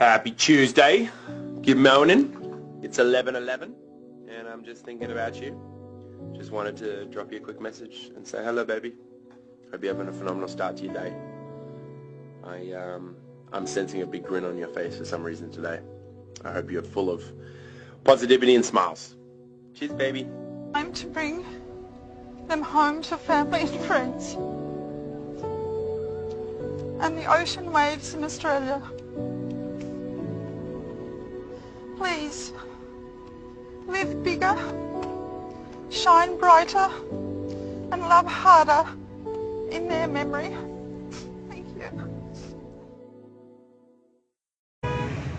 Happy Tuesday. Good morning. It's 11:11 and I'm just thinking about you. Just wanted to drop you a quick message and say hello, baby. Hope you're having a phenomenal start to your day. I'm sensing a big grin on your face for some reason today. I hope you're full of positivity and smiles. Cheers, baby. Time to bring them home to family and friends. And the ocean waves in Australia. Please, live bigger, shine brighter, and love harder in their memory. Thank you.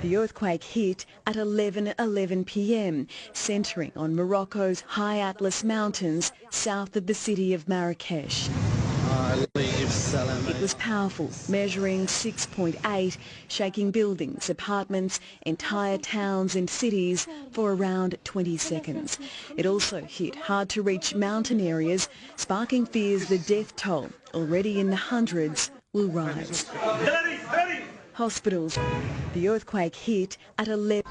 The earthquake hit at 11:11 p.m, centering on Morocco's High Atlas Mountains south of the city of Marrakesh. It was powerful, measuring 6.8, shaking buildings, apartments, entire towns and cities for around 20 seconds. It also hit hard-to-reach mountain areas, sparking fears the death toll, already in the hundreds, will rise. Hospitals. The earthquake hit at 11.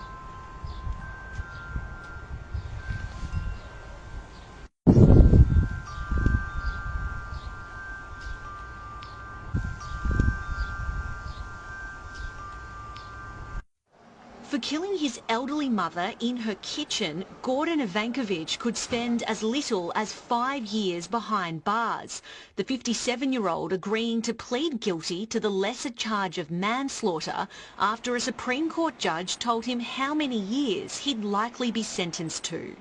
For killing his elderly mother in her kitchen, Gordon Ivankovich could spend as little as 5 years behind bars, the 57-year-old agreeing to plead guilty to the lesser charge of manslaughter after a Supreme Court judge told him how many years he'd likely be sentenced to.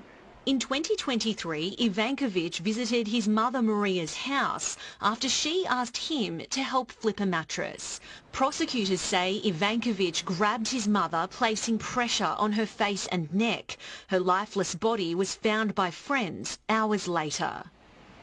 In 2023, Ivankovich visited his mother Maria's house after she asked him to help flip a mattress. Prosecutors say Ivankovich grabbed his mother, placing pressure on her face and neck. Her lifeless body was found by friends hours later.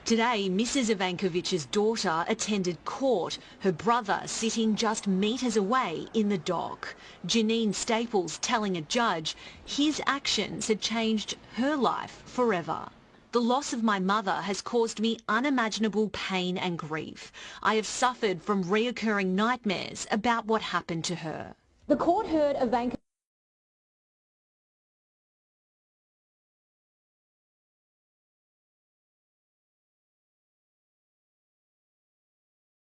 Today, Mrs. Ivankovich's daughter attended court, her brother sitting just metres away in the dock. Janine Staples telling a judge his actions had changed her life forever. The loss of my mother has caused me unimaginable pain and grief. I have suffered from reoccurring nightmares about what happened to her. The court heard Ivankovich.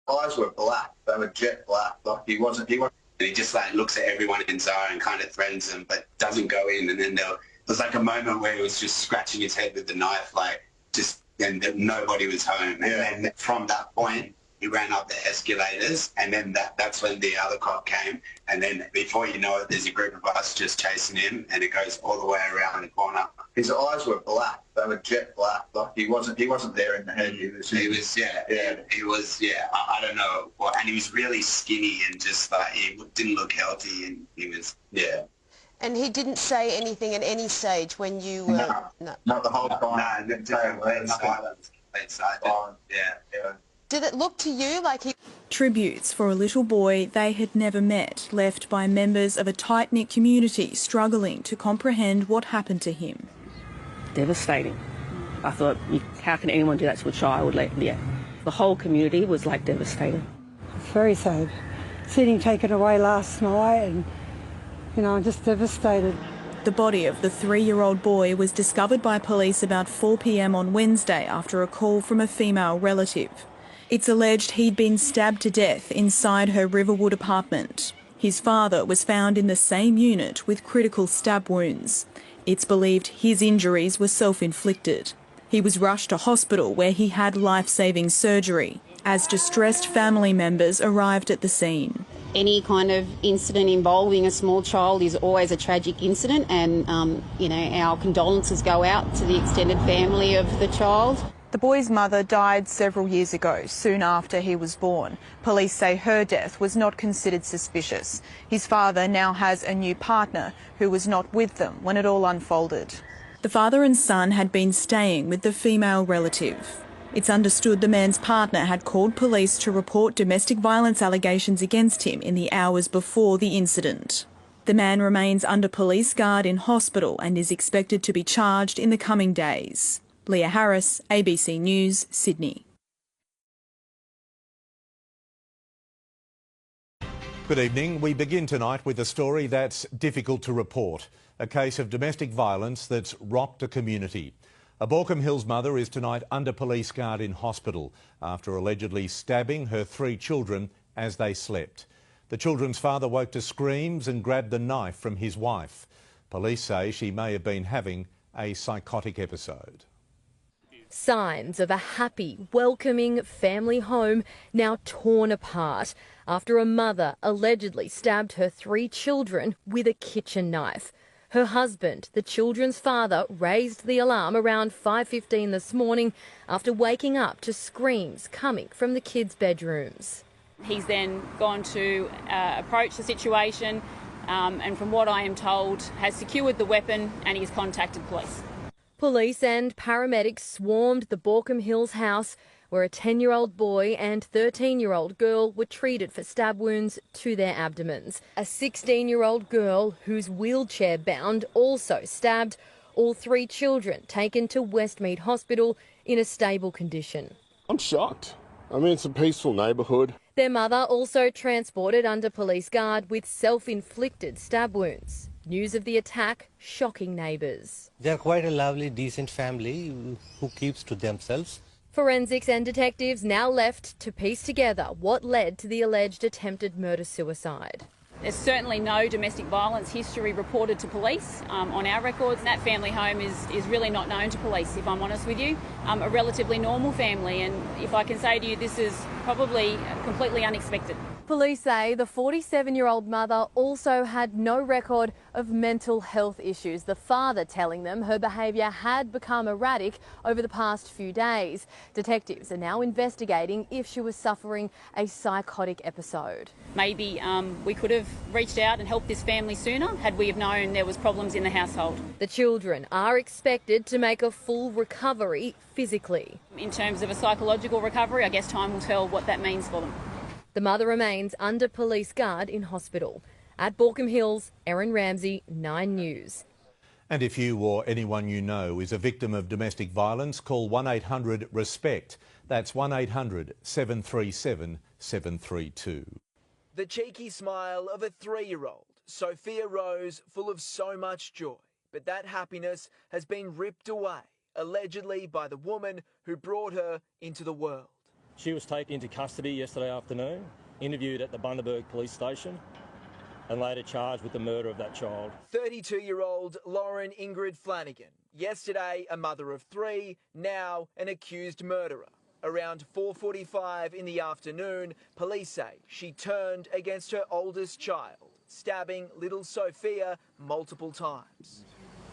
Eyes were black. They were jet black. Like he wasn't. He just like looks at everyone in Zara and kind of threatens them, but doesn't go in. And then there was like a moment where he was just scratching his head with the knife, like just, and nobody was home. And then from that point, he ran up the escalators, and then that's when the other cop came. And then before you know it, there's a group of us just chasing him, and it goes all the way around the corner. His eyes were black. They were jet black. Like he wasn't there in the head. He was. I don't know. And he was really skinny and just like he didn't look healthy, and he was And he didn't say anything at any stage when you were... No. Not the whole time. No, didn't say a word. Silent. Yeah. Did it look to you like he... Tributes for a little boy they had never met, left by members of a tight-knit community struggling to comprehend what happened to him. Devastating. I thought, how can anyone do that to a child? The whole community was like devastated. It's very sad. Seeing him taken away last night, and I'm just devastated. The body of the 3-year-old boy was discovered by police about 4 p.m. on Wednesday after a call from a female relative. It's alleged he'd been stabbed to death inside her Riverwood apartment. His father was found in the same unit with critical stab wounds. It's believed his injuries were self-inflicted. He was rushed to hospital where he had life-saving surgery as distressed family members arrived at the scene. Any kind of incident involving a small child is always a tragic incident, and our condolences go out to the extended family of the child. The boy's mother died several years ago, soon after he was born. Police say her death was not considered suspicious. His father now has a new partner who was not with them when it all unfolded. The father and son had been staying with the female relative. It's understood the man's partner had called police to report domestic violence allegations against him in the hours before the incident. The man remains under police guard in hospital and is expected to be charged in the coming days. Leah Harris, ABC News, Sydney. Good evening. We begin tonight with a story that's difficult to report. A case of domestic violence that's rocked a community. A Baulkham Hills mother is tonight under police guard in hospital after allegedly stabbing her 3 children as they slept. The children's father woke to screams and grabbed the knife from his wife. Police say she may have been having a psychotic episode. Signs of a happy, welcoming family home now torn apart after a mother allegedly stabbed her 3 children with a kitchen knife. Her husband, the children's father, raised the alarm around 5:15 this morning after waking up to screams coming from the kids' bedrooms. He's then gone to approach the situation and from what I am told has secured the weapon and he's contacted police. Police and paramedics swarmed the Baulkham Hills house where a 10-year-old boy and 13-year-old girl were treated for stab wounds to their abdomens. A 16-year-old girl who's wheelchair bound also stabbed. All 3 children taken to Westmead Hospital in a stable condition. I'm shocked. I mean, it's a peaceful neighbourhood. Their mother also transported under police guard with self-inflicted stab wounds. News of the attack shocking neighbours. They're quite a lovely, decent family who keeps to themselves. Forensics and detectives now left to piece together what led to the alleged attempted murder-suicide. There's certainly no domestic violence history reported to police on our records. That family home is really not known to police, if I'm honest with you. A relatively normal family, and if I can say to you, this is probably completely unexpected. Police say the 47-year-old mother also had no record of mental health issues, the father telling them her behaviour had become erratic over the past few days. Detectives are now investigating if she was suffering a psychotic episode. Maybe we could have reached out and helped this family sooner had we have known there was problems in the household. The children are expected to make a full recovery physically. In terms of a psychological recovery, I guess time will tell what that means for them. The mother remains under police guard in hospital. At Baulkham Hills, Erin Ramsey, 9 News. And if you or anyone you know is a victim of domestic violence, call 1-800-RESPECT. That's 1-800-737-732. The cheeky smile of a 3-year-old, Sophia Rose, full of so much joy. But that happiness has been ripped away, allegedly by the woman who brought her into the world. She was taken into custody yesterday afternoon, interviewed at the Bundaberg police station and later charged with the murder of that child. 32-year-old Lauren Ingrid Flanagan, yesterday a mother of 3, now an accused murderer. Around 4:45 in the afternoon, police say she turned against her oldest child, stabbing little Sophia multiple times.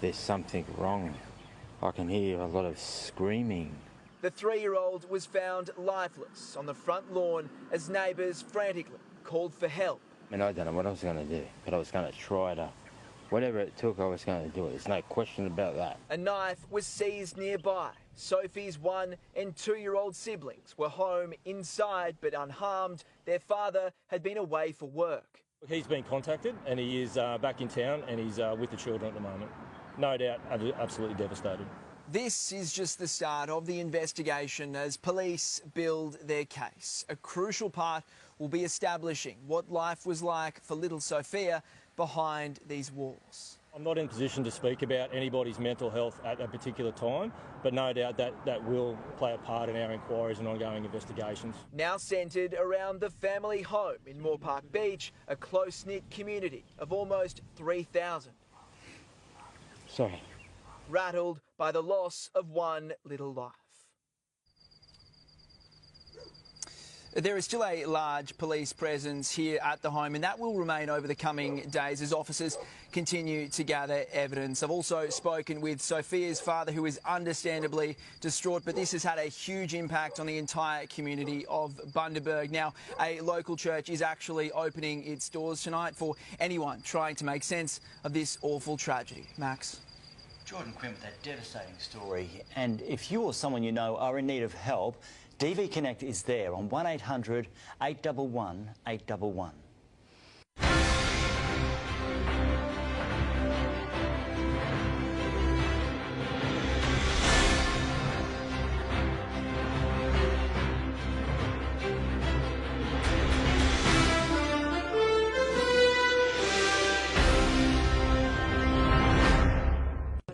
There's something wrong. I can hear a lot of screaming. The 3-year-old was found lifeless on the front lawn as neighbours frantically called for help. I mean, I don't know what I was going to do, but I was going to try to. Whatever it took, I was going to do it. There's no question about that. A knife was seized nearby. Sophie's 1- and 2-year-old siblings were home inside but unharmed. Their father had been away for work. He's been contacted and he is back in town and he's with the children at the moment. No doubt, absolutely devastated. This is just the start of the investigation as police build their case. A crucial part will be establishing what life was like for little Sophia behind these walls. I'm not in a position to speak about anybody's mental health at a particular time, but no doubt that will play a part in our inquiries and ongoing investigations. Now centred around the family home in Moore Park Beach, a close-knit community of almost 3,000. Sorry. Rattled by the loss of one little life. There is still a large police presence here at the home, and that will remain over the coming days as officers continue to gather evidence. I've also spoken with Sophia's father, who is understandably distraught, but this has had a huge impact on the entire community of Bundaberg. Now, a local church is actually opening its doors tonight for anyone trying to make sense of this awful tragedy. Max. Jordan Quinn with that devastating story. And if you or someone you know are in need of help, DV Connect is there on 1-800 811 811.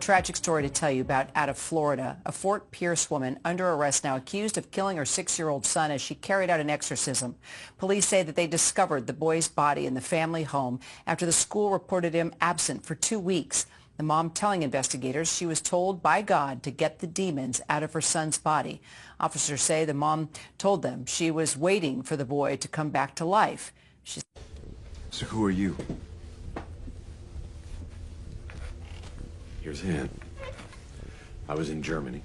tragic story to tell you about out of Florida. A Fort Pierce woman under arrest now accused of killing her 6-year-old son as she carried out an exorcism. Police say that they discovered the boy's body in the family home after the school reported him absent for 2 weeks. The mom telling investigators she was told by God to get the demons out of her son's body. Officers say the mom told them she was waiting for the boy to come back to life. So who are you? Here's a hint. I was in Germany,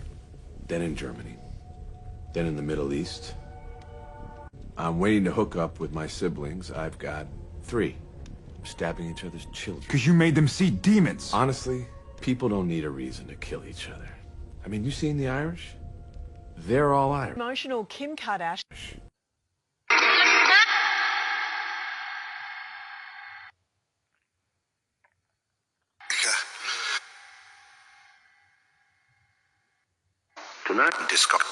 then in Germany, then in the Middle East. I'm waiting to hook up with my siblings. I've got 3. Stabbing each other's children. Because you made them see demons. Honestly, people don't need a reason to kill each other. I mean, you seen the Irish? They're all Irish. Emotional Kim Kardashian. Tonight, discover.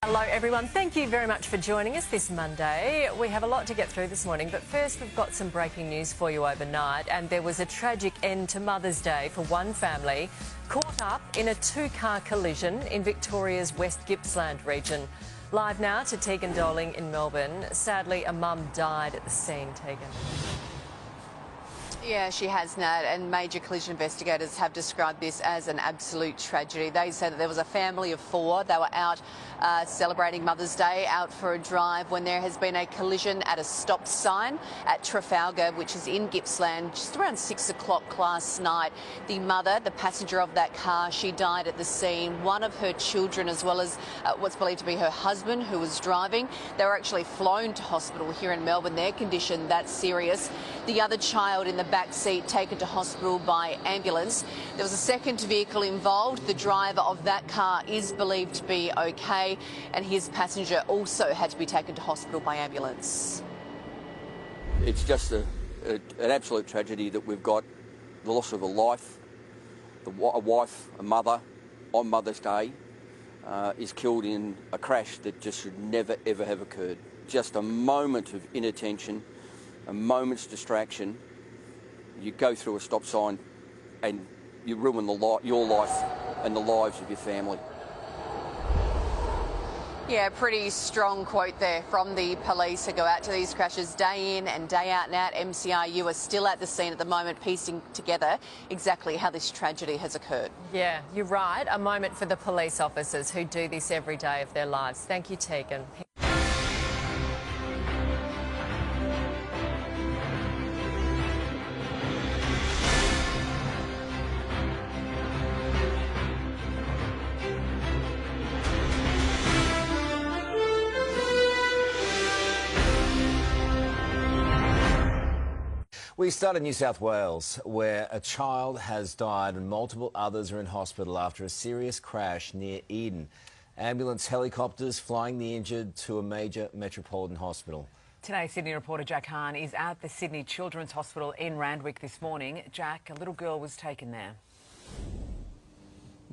Hello everyone, thank you very much for joining us this Monday. We have a lot to get through this morning, but first we've got some breaking news for you overnight, and there was a tragic end to Mother's Day for one family caught up in a 2-car collision in Victoria's West Gippsland region. Live now to Tegan Doling in Melbourne. Sadly, a mum died at the scene, Tegan. Yeah, she has, Nat, and major collision investigators have described this as an absolute tragedy. They say that there was a family of 4. They were out celebrating Mother's Day, out for a drive, when there has been a collision at a stop sign at Trafalgar, which is in Gippsland, just around 6 o'clock last night. The mother, the passenger of that car, she died at the scene. One of her children, as well as what's believed to be her husband, who was driving, they were actually flown to hospital here in Melbourne. Their condition, that's serious. The other child in the back seat taken to hospital by ambulance. There was a second vehicle involved. The driver of that car is believed to be okay, and his passenger also had to be taken to hospital by ambulance. It's just an absolute tragedy that we've got the loss of a life. A wife, a mother, on Mother's Day, is killed in a crash that just should never, ever have occurred. Just a moment of inattention, a moment's distraction. You go through a stop sign and you ruin your life and the lives of your family. Yeah, pretty strong quote there from the police who go out to these crashes day in and day out. Now, MCRU are still at the scene at the moment, piecing together exactly how this tragedy has occurred. Yeah, you're right. A moment for the police officers who do this every day of their lives. Thank you, Tegan. We start in New South Wales, where a child has died and multiple others are in hospital after a serious crash near Eden. Ambulance helicopters flying the injured to a major metropolitan hospital. Today, Sydney reporter Jack Hahn is at the Sydney Children's Hospital in Randwick this morning. Jack, a little girl was taken there.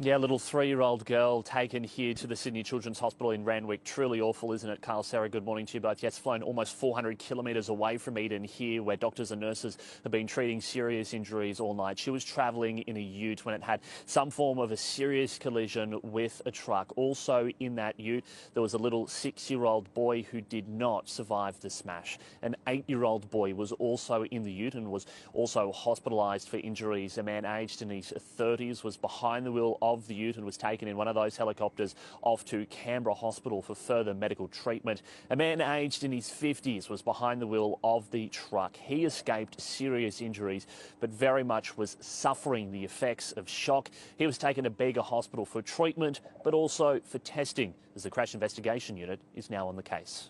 Yeah, a little 3-year-old girl taken here to the Sydney Children's Hospital in Randwick. Truly awful, isn't it, Carl? Sarah, good morning to you both. Yes, flown almost 400 kilometres away from Eden here, where doctors and nurses have been treating serious injuries all night. She was travelling in a ute when it had some form of a serious collision with a truck. Also in that ute, there was a little 6-year-old boy who did not survive the smash. An 8-year-old boy was also in the ute and was also hospitalised for injuries. A man aged in his 30s was behind the wheel of the youth and was taken in one of those helicopters off to Canberra Hospital for further medical treatment. A man aged in his 50s was behind the wheel of the truck. He escaped serious injuries, but very much was suffering the effects of shock. He was taken to Bega Hospital for treatment, but also for testing, as the Crash Investigation Unit is now on the case.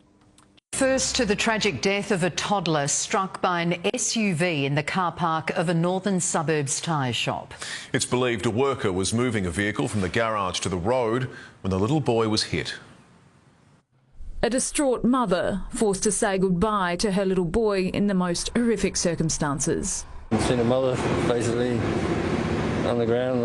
First to the tragic death of a toddler struck by an SUV in the car park of a northern suburbs tyre shop. It's believed a worker was moving a vehicle from the garage to the road when the little boy was hit. A distraught mother forced to say goodbye to her little boy in the most horrific circumstances. I've seen a mother basically on the ground,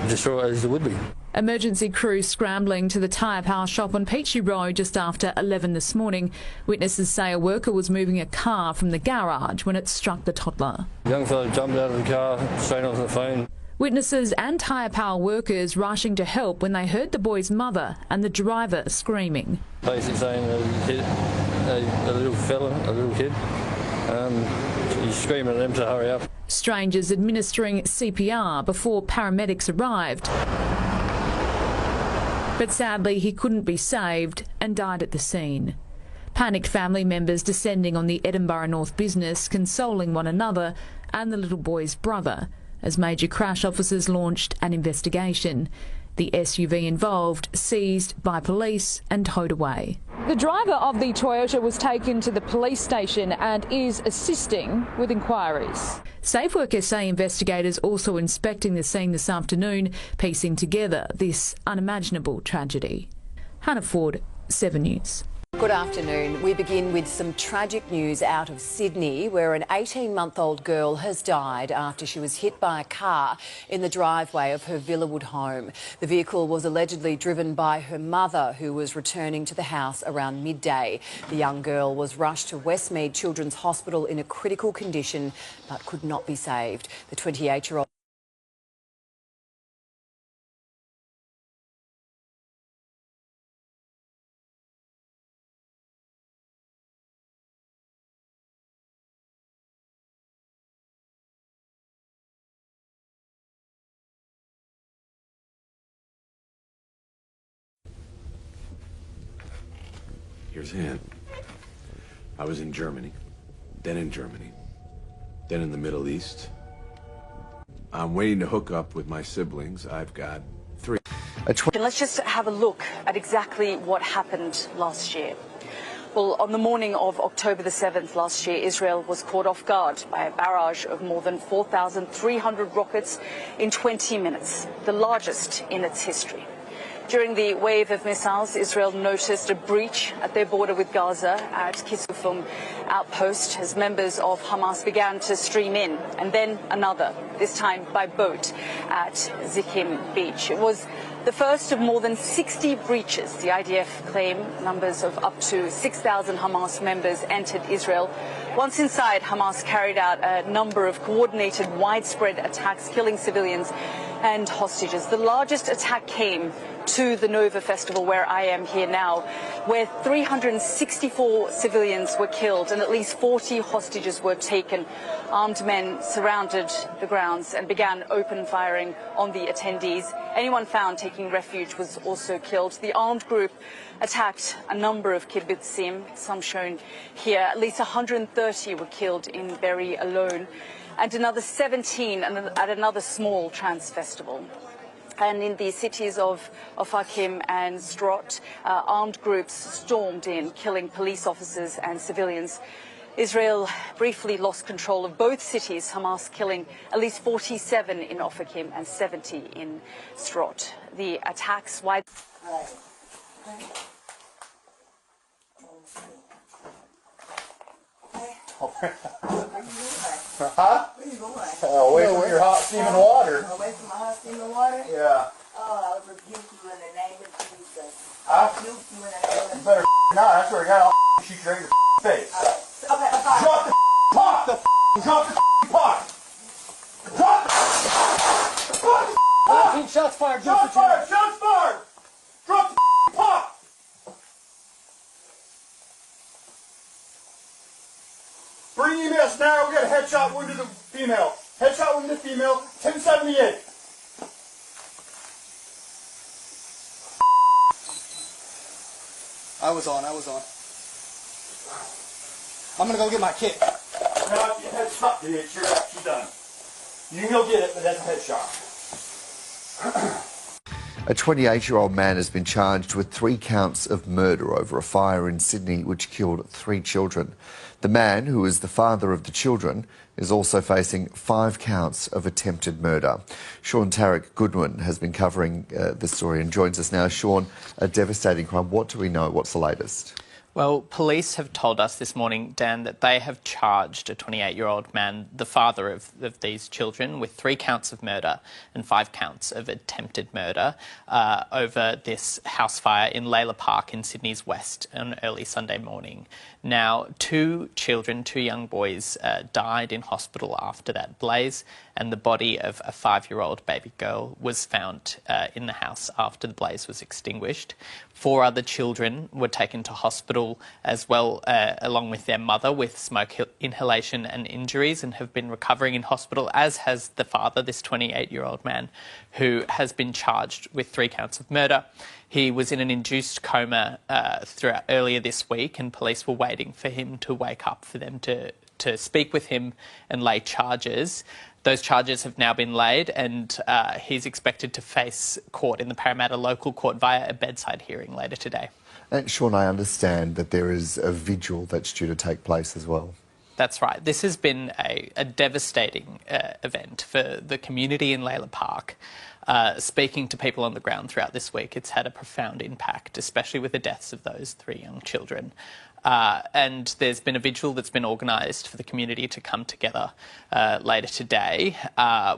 distraught as it would be. Emergency crews scrambling to the tyre power shop on Peachy Road just after 11 this morning. Witnesses say a worker was moving a car from the garage when it struck the toddler. The young fellow jumped out of the car, straight onto the phone. Witnesses and tyre power workers rushing to help when they heard the boy's mother and the driver screaming. Basically saying that he hit a little fella, a little kid. He's screaming at them to hurry up. Strangers administering CPR before paramedics arrived. But sadly, he couldn't be saved and died at the scene. Panicked family members descending on the Edinburgh North business, consoling one another and the little boy's brother, as major crash officers launched an investigation. The SUV involved seized by police and towed away. The driver of the Toyota was taken to the police station and is assisting with inquiries. SafeWork SA investigators also inspecting the scene this afternoon, piecing together this unimaginable tragedy. Hannah Ford, 7 News. Good afternoon. We begin with some tragic news out of Sydney, where an 18-month-old girl has died after she was hit by a car in the driveway of her Villawood home. The vehicle was allegedly driven by her mother, who was returning to the house around midday. The young girl was rushed to Westmead Children's Hospital in a critical condition, but could not be saved. The 28-year-old Here's a hint. I was in Germany, then in the Middle East. I'm waiting to hook up with my siblings. I've got 3. Let's just have a look at exactly what happened last year. Well, on the morning of October the 7th last year, Israel was caught off guard by a barrage of more than 4,300 rockets in 20 minutes, the largest in its history. During the wave of missiles, Israel noticed a breach at their border with Gaza at Kisufum outpost as members of Hamas began to stream in, and then another, this time by boat at Zikim Beach. It was the first of more than 60 breaches. The IDF claim numbers of up to 6,000 Hamas members entered Israel. Once inside, Hamas carried out a number of coordinated, widespread attacks, killing civilians and hostages. The largest attack came to the Nova Festival, where I am here now, where 364 civilians were killed and at least 40 hostages were taken. Armed men surrounded the grounds and began open firing on the attendees. Anyone found taking refuge was also killed. The armed group attacked a number of kibbutzim, some shown here. At least 130 were killed in Be'eri alone, and another 17 at another small trans festival. And in the cities of Ofakim and Sderot, armed groups stormed in, killing police officers and civilians. Israel briefly lost control of both cities, Hamas killing at least 47 in Ofakim and 70 in Sderot. The attacks wide. Huh? Where you going? Away from your hot steaming water. Away from my hot steaming water? Yeah. Oh, I rebuke you in the name of Jesus. Huh? I rebuke you in the name of You better not. I swear to God, I'll shoot you right in your face. Okay, okay. Drop the pot! Drop the pot! Drop the pot! Shots fired. Shots fired! Shots fired! Drop the pot! Bring EMS now. We got a headshot wound to the female. Headshot wound to the female. 1078. I was on. I'm gonna go get my kit. No, headshot, dude. You're done. You can go get it, but that's a headshot. A 28-year-old man has been charged with 3 counts of murder over a fire in Sydney which killed 3 children. The man, who is the father of the children, is also facing 5 counts of attempted murder. Sean Tarek Goodwin has been covering this story and joins us now. Sean, a devastating crime. What do we know? What's the latest? Well, police have told us this morning, Dan, that they have charged a 28-year-old man, the father of these children, with 3 counts of murder and 5 counts of attempted murder over this house fire in Layla Park in Sydney's west on early Sunday morning. Now, 2 children, 2 young boys, died in hospital after that blaze, and the body of a 5-year-old baby girl was found in the house after the blaze was extinguished. 4 other children were taken to hospital as well, along with their mother, with smoke inhalation and injuries, and have been recovering in hospital, as has the father, this 28-year-old man, who has been charged with 3 counts of murder. He was in an induced coma throughout earlier this week, and police were waiting for him to wake up for them to speak with him and lay charges. Those charges have now been laid, and he's expected to face court in the Parramatta local court via a bedside hearing later today. And Sean, I understand that there is a vigil that's due to take place as well. That's right. This has been a devastating event for the community in Layla Park. Speaking to people on the ground throughout this week, it's had a profound impact, especially with the deaths of those 3 young children. And there's been a vigil that's been organised for the community to come together later today.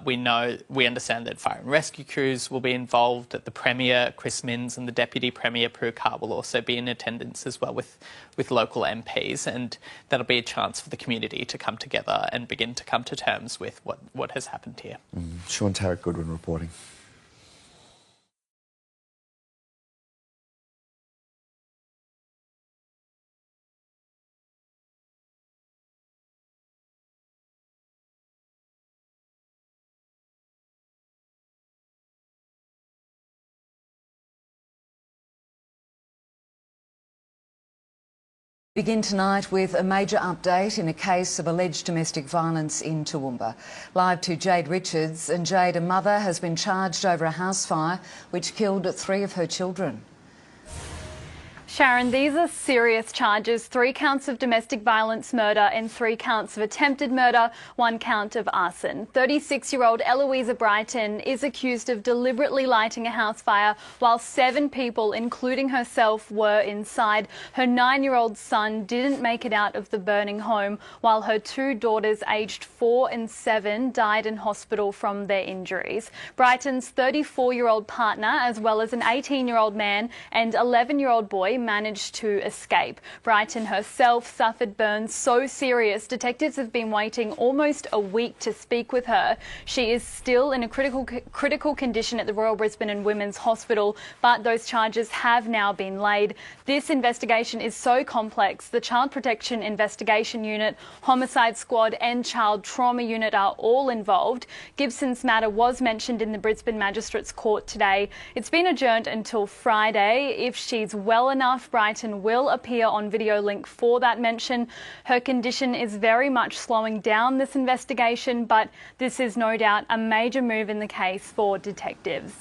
We understand that fire and rescue crews will be involved, that the Premier, Chris Minns, and the Deputy Premier, Prue Carr, will also be in attendance as well with local MPs, and that'll be a chance for the community to come together and begin to come to terms with what has happened here. Sean Tarek Goodwin reporting. Begin tonight with a major update in a case of alleged domestic violence in Toowoomba. Live to Jade Richards, and Jade, a mother, has been charged over a house fire which killed 3 of her children. Sharon, these are serious charges. 3 counts of domestic violence murder and 3 counts of attempted murder, 1 count of arson. 36-year-old Eloisa Brighton is accused of deliberately lighting a house fire while 7 people, including herself, were inside. Her 9-year-old son didn't make it out of the burning home, while her 2 daughters, aged 4 and 7, died in hospital from their injuries. Brighton's 34-year-old partner, as well as an 18-year-old man and 11-year-old boy, managed to escape. Brighton herself suffered burns so serious detectives have been waiting almost a week to speak with her. She is still in a critical condition at the Royal Brisbane and Women's Hospital, but those charges have now been laid. This investigation is so complex. The Child Protection Investigation Unit, Homicide Squad and Child Trauma Unit are all involved. Gibson's matter was mentioned in the Brisbane Magistrates Court today. It's been adjourned until Friday. If she's well enough, Brighton will appear on video link for that mention. Her condition is very much slowing down this investigation, but this is no doubt a major move in the case for detectives.